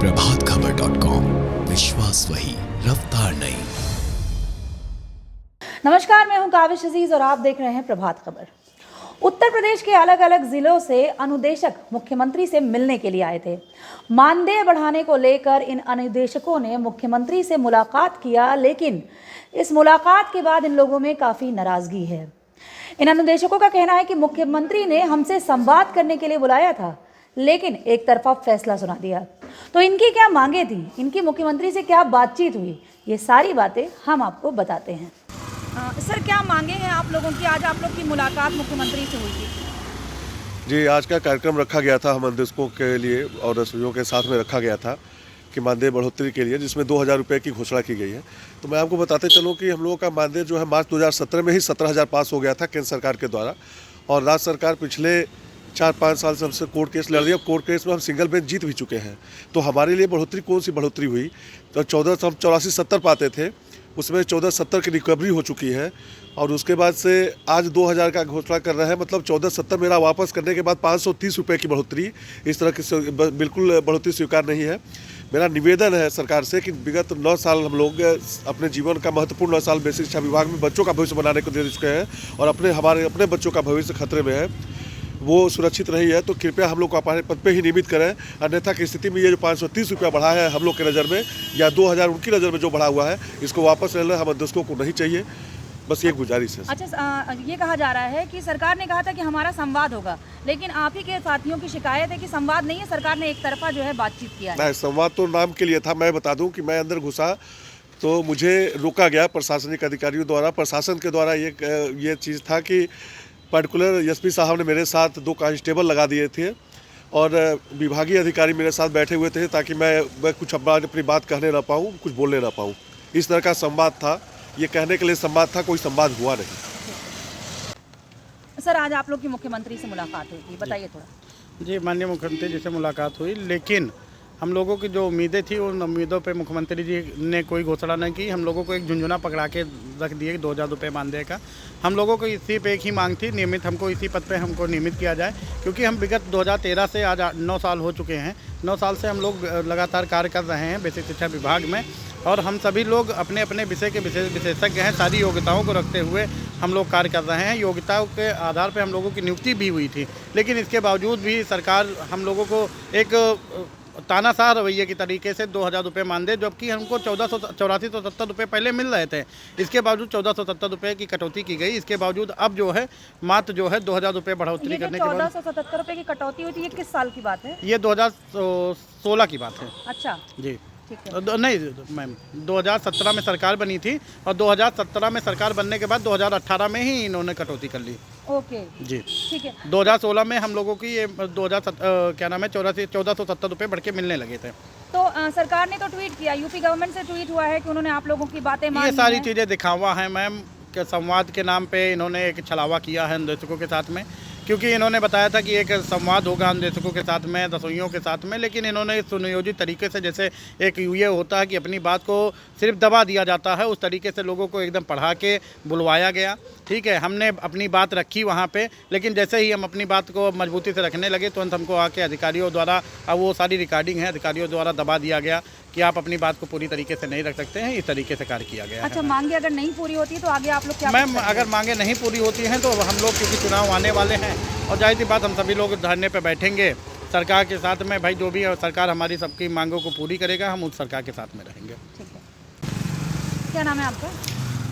प्रभातखबर.com, विश्वास वही, रफ्तार नहीं। नमस्कार, मैं हूं काविश अजीज और आप देख रहे हैं प्रभात खबर। उत्तर प्रदेश के अलग अलग जिलों से अनुदेशक मुख्यमंत्री से मिलने के लिए आए थे। मानदेय बढ़ाने को लेकर इन अनुदेशकों ने मुख्यमंत्री से मुलाकात किया, लेकिन इस मुलाकात के बाद इन लोगों में काफी नाराजगी है। इन अनुदेशकों का कहना है कि मुख्यमंत्री ने हमसे संवाद करने के लिए बुलाया था, लेकिन एक तरफा फैसला सुना दिया। तो इनकी क्या मांगे थी, इनकी मुख्यमंत्री से क्या बातचीत हुई, ये सारी बातें हम आपको बताते हैं। सर, क्या मांगे हैं आप लोगों की? आज आप लोग की मुलाकात मुख्यमंत्री से हुई थी। जी, आज का कार्यक्रम रखा गया था हम अनुदेशकों के लिए और रसोइयों के साथ में रखा गया था कि मानदेय बढ़ोतरी के लिए, जिसमें 2000 रुपये की घोषणा की गई है। तो मैं आपको बताते चलूँ कि हम लोगों का मानदेय जो है मार्च 2017 में ही 17,000 पास हो गया था केंद्र सरकार के द्वारा, और राज्य सरकार पिछले 4-5 साल से हमसे कोर्ट केस लड़ रही है। कोर्ट केस में हम सिंगल बेंच जीत भी चुके हैं। तो हमारे लिए बढ़ोतरी कौन सी बढ़ोतरी हुई? तो 1484-70 पाते थे, उसमें 1470 की रिकवरी हो चुकी है, और उसके बाद से आज 2000 का घोषणा कर रहे हैं। मतलब 1470 मेरा वापस करने के बाद 530 रुपये की बढ़ोतरी, इस तरह की बिल्कुल बढ़ोतरी स्वीकार नहीं है। मेरा निवेदन है सरकार से कि विगत 9 साल हम लोग अपने जीवन का महत्वपूर्ण 9 साल बेसिक शिक्षा विभाग में बच्चों का भविष्य बनाने को दे चुके हैं, और हमारे अपने बच्चों का भविष्य खतरे में है, वो सुरक्षित नहीं है। तो कृपया हम लोग को अपने पद पे ही नियमित करें, अन्यथा की स्थिति में ये जो 530 रुपया बढ़ा है हम लोग की नज़र में, या 2000 उनकी नज़र में जो बढ़ा हुआ है, इसको वापस लेना हम अनुदेशकों को नहीं चाहिए। बस ये गुजारिश है। अच्छा, ये कहा जा रहा है कि सरकार ने कहा था कि हमारा संवाद होगा, लेकिन आप ही के साथियों की शिकायत है कि संवाद नहीं है, सरकार ने एक तरफा जो है बातचीत किया है। नहीं, संवाद तो नाम के लिए था। मैं बता दूं कि मैं अंदर घुसा तो मुझे रोका गया प्रशासनिक अधिकारियों द्वारा। प्रशासन के द्वारा ये चीज़ था कि पर्टिकुलर एसपी साहब ने मेरे साथ 2 कांस्टेबल लगा दिए थे, और विभागीय अधिकारी मेरे साथ बैठे हुए थे, ताकि मैं कुछ अपनी बात कहने ना पाऊँ, कुछ बोलने ना पाऊँ। इस तरह का संवाद था, ये कहने के लिए संवाद था, कोई संवाद हुआ नहीं। सर, आज आप लोग की मुख्यमंत्री से मुलाकात हुई थी, बताइए थोड़ा। जी, माननीय मुख्यमंत्री जी से मुलाकात हुई, लेकिन हम लोगों की जो उम्मीदें थी उन उम्मीदों पे मुख्यमंत्री जी ने कोई घोषणा नहीं की। हम लोगों को एक झुंझुना पकड़ा के रख दिए 2000 रुपये मानदेय का। हम लोगों को इसी पे एक ही मांग थी, नियमित हमको इसी पद पे हमको नियमित किया जाए, क्योंकि हम विगत 2013 से आज 9 साल हो चुके हैं। 9 साल से हम लोग लगातार कार्य कर रहे हैं बेसिक शिक्षा विभाग में, और हम सभी लोग अपने अपने विषय के विशेषज्ञ हैं। सारी योग्यताओं को रखते हुए हम लोग कार्य कर रहे हैं। योग्यताओं के आधार पर हम लोगों की नियुक्ति भी हुई थी, लेकिन इसके बावजूद भी सरकार हम लोगों को एक तानाशाह रवैये की तरीके से 2000 रुपये मानदेय, जबकि हमको 1484-70 रुपये पहले मिल रहे थे, इसके बावजूद 1470 रुपये की कटौती की गई। इसके बावजूद अब जो है मात्र जो है 2000 रुपये बढ़ोतरी करने के बाद 1470 रुपये की कटौती हुई थी, ये किस साल की बात है? ये 2016 की बात है। अच्छा जी, ठीक है। नहीं मैम, 2017 में सरकार बनी थी, और 2017 में सरकार बनने के बाद 2018 में ही इन्होंने कटौती कर ली। ओके जी, ठीक है। 2016 में हम लोगों की ये 1470 रुपये बढ़ के मिलने लगे थे। तो सरकार ने तो ट्वीट किया, यूपी गवर्नमेंट से ट्वीट हुआ है कि उन्होंने आप लोगों की बातें मानी ये सारी हैं। चीज़ें दिखावा है मैम, कि संवाद के नाम पे इन्होंने एक छलावा किया है अनुदेशकों के साथ में, क्योंकि इन्होंने बताया था कि एक संवाद होगा अनुदेशकों के साथ में, रसोइयों के साथ में, लेकिन इन्होंने सुनियोजित तरीके से, जैसे एक ये होता है कि अपनी बात को सिर्फ दबा दिया जाता है, उस तरीके से लोगों को एकदम पढ़ा के बुलवाया गया। ठीक है, हमने अपनी बात रखी वहाँ पे, लेकिन जैसे ही हम अपनी बात को मजबूती से रखने लगे, तुरंत हमको आके अधिकारियों द्वारा, अब वो सारी रिकॉर्डिंग है, अधिकारियों द्वारा दबा दिया गया कि आप अपनी बात को पूरी तरीके से नहीं रख सकते हैं। इस तरीके से कार्य किया गया। अच्छा, मांगे अगर नहीं पूरी होती है तो आगे आप लोग क्या? मैम, अगर मांगे नहीं पूरी होती हैं तो हम लोग, क्योंकि चुनाव आने वाले हैं, और जाहिर सी बात हम सभी लोग धरने पे बैठेंगे सरकार के साथ में। भाई, जो भी सरकार हमारी सबकी मांगों को पूरी करेगा, हम उस सरकार के साथ में रहेंगे। ठीक है। क्या नाम है आपका?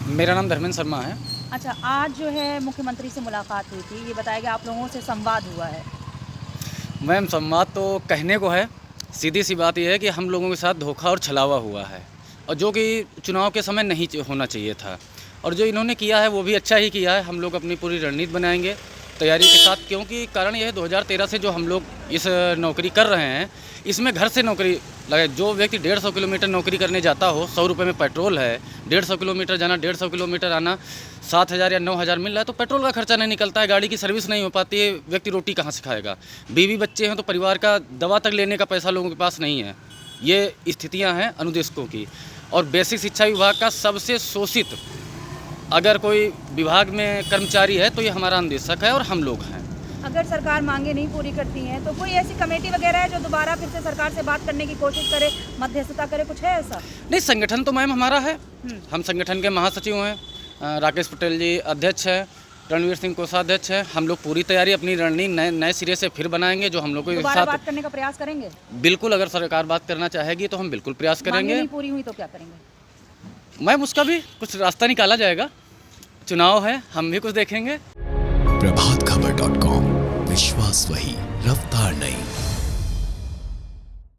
मेरा नाम धर्मेंद्र शर्मा है। अच्छा, आज जो है मुख्यमंत्री से मुलाकात हुई थी, ये बताया गया आप लोगों से संवाद हुआ है। मैम, संवाद तो कहने को है, सीधी सी बात यह है कि हम लोगों के साथ धोखा और छलावा हुआ है, और जो कि चुनाव के समय नहीं होना चाहिए था, और जो इन्होंने किया है वो भी अच्छा ही किया है। हम लोग अपनी पूरी रणनीति बनाएंगे तैयारी के साथ, क्योंकि कारण यह है 2013 से जो हम लोग इस नौकरी कर रहे हैं, इसमें घर से नौकरी लगे। जो व्यक्ति 150 किलोमीटर नौकरी करने जाता हो, 100 रुपये में पेट्रोल है, 150 किलोमीटर जाना, 150 किलोमीटर आना, 7,000 या 9,000 मिल रहा है, तो पेट्रोल का खर्चा नहीं निकलता है, गाड़ी की सर्विस नहीं हो पाती है, व्यक्ति रोटी कहाँ से खाएगा? बीवी बच्चे हैं तो परिवार का दवा तक लेने का पैसा लोगों के पास नहीं है। ये स्थितियाँ हैं अनुदेशकों की। और बेसिक शिक्षा विभाग का सबसे शोषित अगर कोई विभाग में कर्मचारी है तो ये हमारा अनुदेशक है और हम लोग हैं। अगर सरकार मांगे नहीं पूरी करती हैं तो कोई ऐसी कमेटी वगैरह है जो दोबारा फिर से सरकार से बात करने की कोशिश करे, मध्यस्थता करे, कुछ है ऐसा? नहीं, संगठन तो मैम हमारा है। हम संगठन के महासचिव हैं, राकेश पटेल जी अध्यक्ष है, रणवीर सिंह कोषाध्यक्ष है। हम लोग पूरी तैयारी अपनी रणनीति नए सिरे से फिर बनाएंगे, जो हम लोग को दोबारा बात करने का प्रयास करेंगे। बिल्कुल, अगर सरकार बात करना चाहेगी तो हम बिल्कुल प्रयास मांगे करेंगे। नहीं पूरी हुई तो क्या करेंगे? मैम उसका भी कुछ रास्ता निकाला जाएगा, चुनाव है, हम भी कुछ देखेंगे। प्रभातखबर.com, विश्वास वही, रफ्तार नहीं।